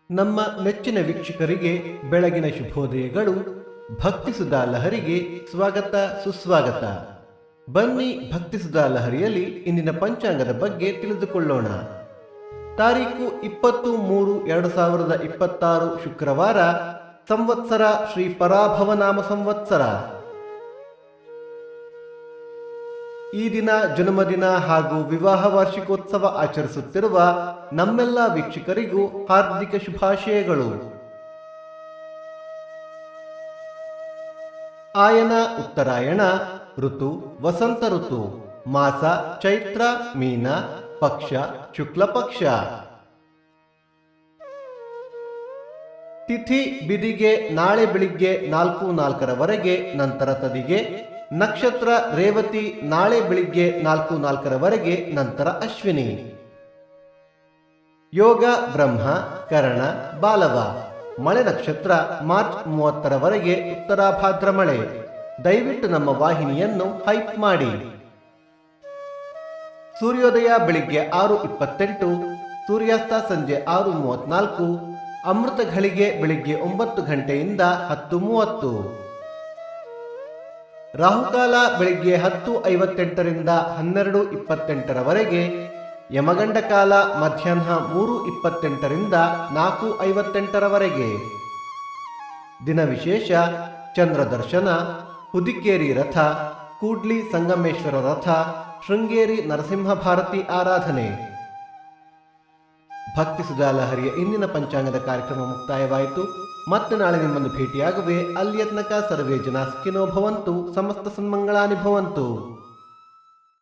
ನಮ್ಮ ಮೆಚ್ಚಿನ ವೀಕ್ಷಕರಿಗೆ ಬೆಳಗಿನ ಶುಭೋದಯಗಳು. ಭಕ್ತಿ ಸುಧಾ ಲಹರಿಗೆ ಸ್ವಾಗತ ಸುಸ್ವಾಗತ. ಬನ್ನಿ ಭಕ್ತಿ ಸುಧಾ ಲಹರಿಯಲ್ಲಿ ಇಂದಿನ ಪಂಚಾಂಗದ ಬಗ್ಗೆ ತಿಳಿದುಕೊಳ್ಳೋಣ. ತಾರೀಕು 20-3-2026 ಶುಕ್ರವಾರ, ಸಂವತ್ಸರ ಶ್ರೀ ಪರಾಭವನಾಮ ಸಂವತ್ಸರ. ಈ ದಿನ ಜನ್ಮದಿನ ಹಾಗೂ ವಿವಾಹ ವಾರ್ಷಿಕೋತ್ಸವ ಆಚರಿಸುತ್ತಿರುವ ನಮ್ಮೆಲ್ಲ ವೀಕ್ಷಕರಿಗೂ ಹಾರ್ದಿಕ ಶುಭಾಶಯಗಳು. ಆಯನ ಉತ್ತರಾಯಣ, ಋತು ವಸಂತ ಋತು, ಮಾಸ ಚೈತ್ರ ಮೀನ, ಪಕ್ಷ ಶುಕ್ಲ ಪಕ್ಷ. ತಿಥಿ ಬಿದಿಗೆ ನಾಳೆ ಬೆಳಿಗ್ಗೆ 4:04 ನಂತರ ತದಿಗೆ. ನಕ್ಷತ್ರ ರೇವತಿ ನಾಳೆ ಬೆಳಿಗ್ಗೆ 4:04 ನಂತರ ಅಶ್ವಿನಿ. ಯೋಗ ಬ್ರಹ್ಮ ಕರಣ ಬಾಲವ. ಮಳೆ ನಕ್ಷತ್ರ ಮಾರ್ಚ್ 30 ಉತ್ತರಾಭಾದ್ರ ಮಳೆ. ದಯವಿಟ್ಟು ನಮ್ಮ ವಾಹಿನಿಯನ್ನು ಹೈಪ್ ಮಾಡಿ. ಸೂರ್ಯೋದಯ ಬೆಳಿಗ್ಗೆ 6:28, ಸೂರ್ಯಾಸ್ತ ಸಂಜೆ 6:34, ಅಮೃತ ಘಳಿಗೆ ಬೆಳಿಗ್ಗೆ 9 ಗಂಟೆಯಿಂದ 10:30. ರಾಹುಕಾಲ ಬೆಳಿಗ್ಗೆ 10:58 12:28. ಯಮಗಂಡ ಕಾಲ ಮಧ್ಯಾಹ್ನ 3:28 4:58. ದಿನ ವಿಶೇಷ: ಚಂದ್ರ ದರ್ಶನ, ಹುದಿಕೇರಿ ರಥ, ಕೂಡ್ಲಿ ಸಂಗಮೇಶ್ವರ ರಥ, ಶೃಂಗೇರಿ ನರಸಿಂಹ ಭಾರತಿ ಆರಾಧನೆ. ಭಕ್ತಿ ಸುಧಾ ಲಹರಿಯ ಇಂದಿನ ಪಂಚಾಂಗದ ಕಾರ್ಯಕ್ರಮ ಮುಕ್ತಾಯವಾಯಿತು. ಮತ್ತೆ ನಾಳೆ ನಿಮ್ಮನ್ನು ಭೇಟಿಯಾಗುವೆ. ಅಲ್ಲಿಯ ತನಕ ಸರ್ವೇ ಜನ ಸುಖಿನೋ ಭವಂತು, ಸಮಸ್ತ ಸನ್ಮಂಗಳಾನಿ ಭವಂತು.